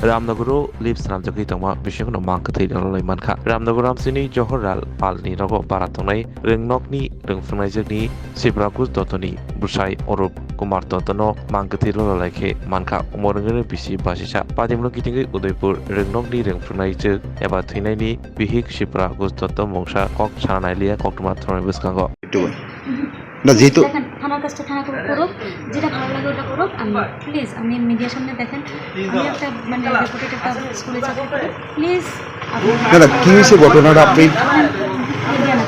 Ramnagoro lives Ramjaki Tama Bishop of Mankathi Manka Ramnagoram Sini Johorral Palni Rogo Baratonai Ringnokni Ringfunajani Sibrakus Dotoni Busai Orob Kumar Dotono Mankathi Lolake Manka Umorangere Bisi Basisha Padimlo Kitingi Udaipur Ringnokni Ringfunajak Eba Twinani Bihik Shiprakus Doto Mongsha Kok Chanailia Kokma Thronibuskango. না যেহেতু থানার কাজটা থানা করুক, যেটা ভালো লাগে ওটা করুক। আমি প্লিজ, আমি মিডিয়ার সামনে দেখেন, আমি একটা মানে রেপুটেড একটা স্কুলে চাকরি করি, প্লিজ না কি হয়েছে ঘটনাটা আপনি মিডিয়া না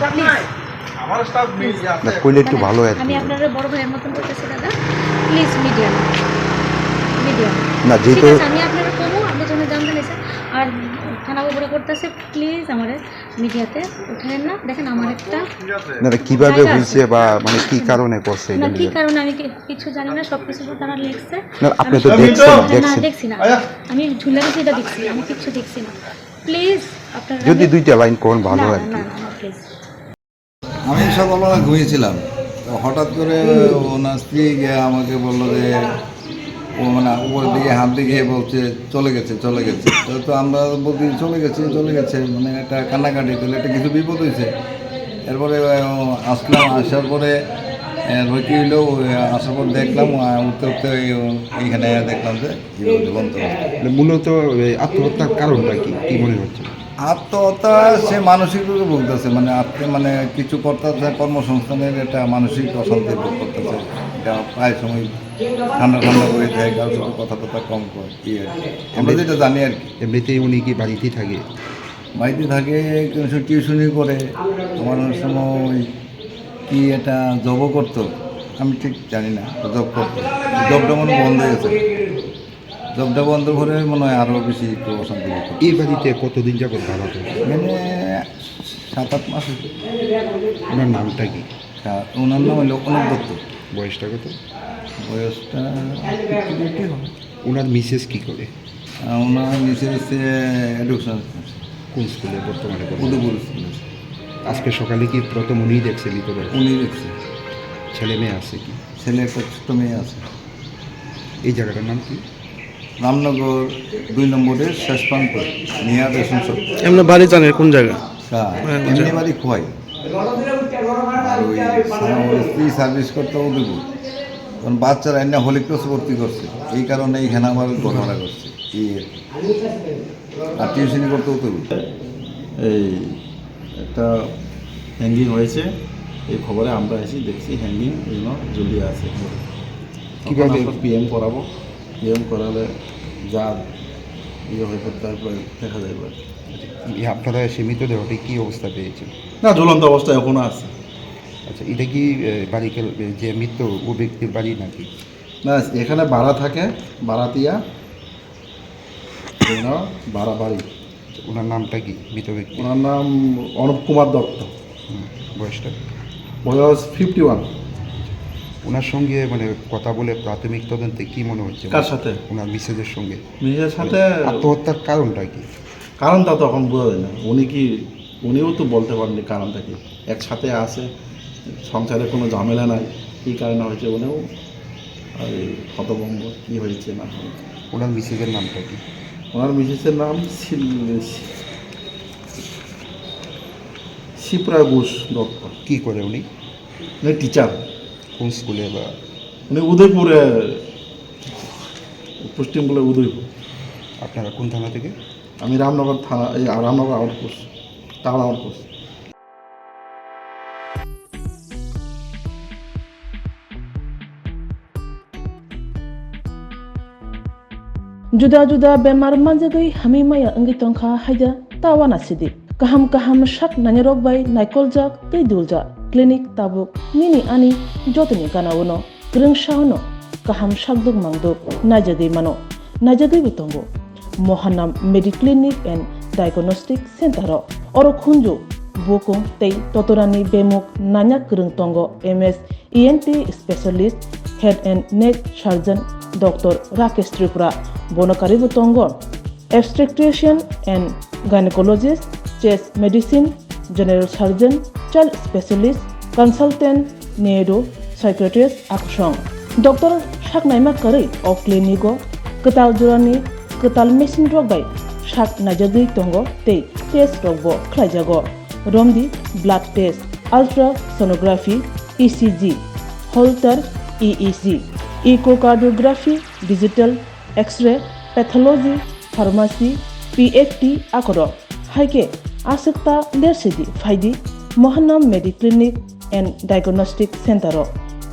প্লিজ না কইলে একটু ভালো হয়। আমি আপনার বড় ভাইয়ের মতন করতেছি দাদা, প্লিজ মিডিয়া না যেহেতু আমি আপনারা কমু আপনার জন্য জানতে নিয়েছেন আর থানা উপরে করতেছে, প্লিজ আমার মিডিয়াতে উঠেন না। দেখেন আমার একটা না কিভাবে হয়েছে বা মানে কি কারণে করছে না কি কারণে আমি কিছু জানি না, সব কিছু তারা লিখছে। না আপনি তো দেখছি না, আমি ঝুলে গেছি, এটা দেখছি, আমি কিছু দেখছি না। প্লিজ আপনারা যদি দুইটা লাইন কোন ভালো হয়। না প্লিজ। আমি সকালবেলা ঘুমিয়েছিলাম, হঠাৎ করে ওনার স্ত্রী গিয়ে আমাকে বললো যে ও মানে উপরের দিকে হাত দিকে বলছে চলে গেছে। তো আমরা বলছি চলে গেছে মানে একটা কান্নাকাটি, তাহলে একটা কিছু বিপদ হয়েছে। এরপরে আসার পরে কি হইলো, আসার পর দেখলাম উঠতে এইখানে দেখলাম যে জীবন্ত। মূলত আত্মহত্যার কারণটা কি মনে হচ্ছে? আত্মহত্যা সে মানসিক রোগে ভুগতেছে, মানে কিছু করতেছে, কর্মসংস্থানের একটা মানসিক অশান্তি ভোগ করতেছে। এটা প্রায় সময় ঠান্ডা করে থাকে, কারোর সাথে কথা কম করে আমরা যেটা জানি আর কি। এমনিতেই উনি কি বাড়িতেই থাকে? বাড়িতে থাকে, টিউশনি করে, আমার অনেক সময় কি এটা জবও করতো, আমি ঠিক জানি না। জব করতো, জবটা মনে বন্ধ হয়ে গেছে। জবটা বন্ধ করে মনে হয় আরও বেশি একটু অশান্তি হতো। এই বাড়িতে কতদিন যাবত ভাড়া থাকে? মানে 7-8 মাস। ওনার নামটা কি? ওনার নাম হলো অনুপ দত্ত। বয়সটা কত? বয়সটা হবে। ওনার মিসেস কি করে? ওনার নিচে হচ্ছে এডুকেশন। কোন স্কুলে বর্তমানে? উদয়পুর স্কুলে। আজকে সকালে কি প্রথম উনিই দেখছে মৃতদেহ? উনি দেখছে। ছেলে মেয়ে আছে কি? ছেলে একটা ছোট মেয়ে আছে। এই জায়গাটার নাম কি? রামনগর 2 নম্বরের শেষ প্রান্ত নিয়ার রেশন শপ। এমনি বাড়ি জানেন কোন জায়গা? এমনি বাড়ি খোয়াই। আর ওই স্ত্রী সার্ভিস করতে উদয়পুর, কারণ বাচ্চারা এনে হোলি ক্রস ভর্তি করছে, এই কারণে এইখানে আবার ঘটনা করছে। আর টিউশনি করতে উদয়পুর। এই একটা হ্যাঙ্গিং হয়েছে, এই খবরে আমরা এসে দেখছি হ্যাঙ্গিং ঝুলিয়ে আছে। কীভাবে পিএম করাবো, পিএম করালে যা হয়ে তারপরে দেখা যাবে। আপনারা সে মৃতদেহটি কী অবস্থা পেয়েছেন? না, ঝুলন্ত অবস্থায় এখনও আছে। আচ্ছা, এটা কি বাড়ি যে মৃত্যু ও ব্যক্তির বাড়ি নাকি? না, এখানে ভাড়া থাকে, ভাড়াতিয়া ভাড়া বাড়ি। ওনার নামটা কি মৃত ব্যক্তি? ওনার নাম অনুপ কুমার দত্ত। বয়সটা? বয়স 51। ওনার সঙ্গে মানে কথা বলে প্রাথমিক তদন্তে কি মনে হচ্ছে? কার সাথে? ওনার মিসেজের সঙ্গে। নিজের সাথে আত্মহত্যার কারণটা কি? কারণটা তো এখন বোঝা যায় না। উনিও তো বলতে পারেননি কারণটা কি। একসাথে আছে, সংসারে কোনো ঝামেলা নাই, কী কারণে হয়েছে উনিও হতভম্ব কী হয়েছে না। ওনার মিসেজের নামটা কি? ওনার মিসেসের নাম শিপ্রা ঘোষ দত্ত। কী করে উনি? টিচার। কোন স্কুলে? বা উনি উদয়পুরে পোস্টিং বলে উদয়পুর। আপনারা কোন থানা থেকে? আমি রামনগর থানা, এই Ramnagar outpost, town outpost. Juda-juda bemar manjagai hami maya anggi tongkha haja tawana sidi. Kaham shak nanyarok bai naikolja tei dulja. Klinik tabuk nini ani jotini kanawono. Greng shauno kaham shakduk mangduk najagai mano. Najagai butongo. Mohanam Mediclinic and Diagnostic Center oro khunju bokong tei totorani bemuk nanya krung tongo MS ENT specialist head and neck surgeon Dr. Rakesh Tripura bonokari butongo obstetrician and gynecologist chest medicine general surgeon child specialist consultant neuro psychiatrist aksong Dr. Shaknaima kari of clinico ketal jurani ketal machine rok bai sak najagui tongo tei test rok bo khlaijago romdi blood test ultrasonography ECG Holter EEG echocardiography digital x-ray pathology pharmacy PFT akoro haike asukta lersidi faidi Mohanam Mediclinic and Diagnostic Center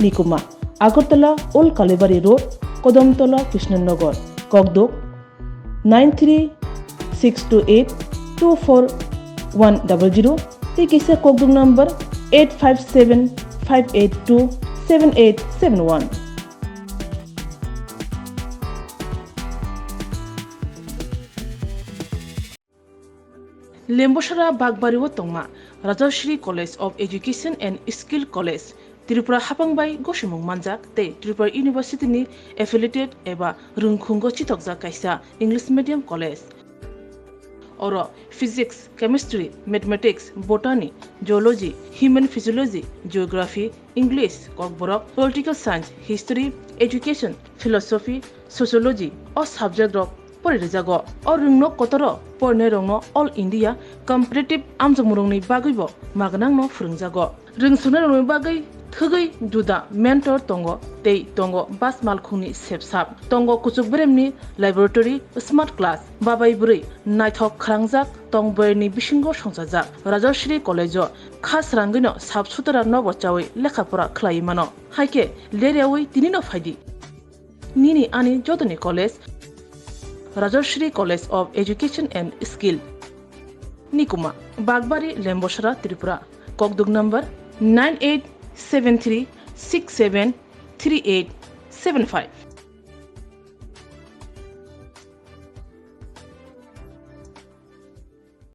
Nikuma Agartala Old Kalibari Road Kodamtola Krishnanagar Kogdok 9362824100 Tikisa Kogdok number 8575827871 Lemboshara Bagbariwo Tongma Rajashri College of Education and Skill College Tripura Hapangbai Goshimung Manjak te Tripura University ni affiliated eba Rungkhungo Chitokja kaisa English Medium College Oro Physics, Chemistry, Mathematics, Botany, Geology, Human Physiology, Geography, English, Kokborok, Political Science, History, Education, Philosophy, Sociology or subject of Porijago or Rungno Kotoro Pornerongno All India Competitive Amjamurungni Bagibo Magnangno Frungjago Rungsunarungni Bagai Thugai Juda Mentor Tongo Tei Tongo Bas Malkhuni Sepsap Tongo Kuchuk Bremni Laboratory Smart Class Babai Buri Naithok Krangjak Tongboyni Bishingo Songsajak Rajashri College Khas Rangino Sabsutara Nobo Chawi Lekhapura Khlaimano Haike Lereawi Tinino Faidi Nini Ani Jodani College Rajashri College of Education and Skill Nikuma Bagbari Lemboshara Tripura Kogduk number 9873673875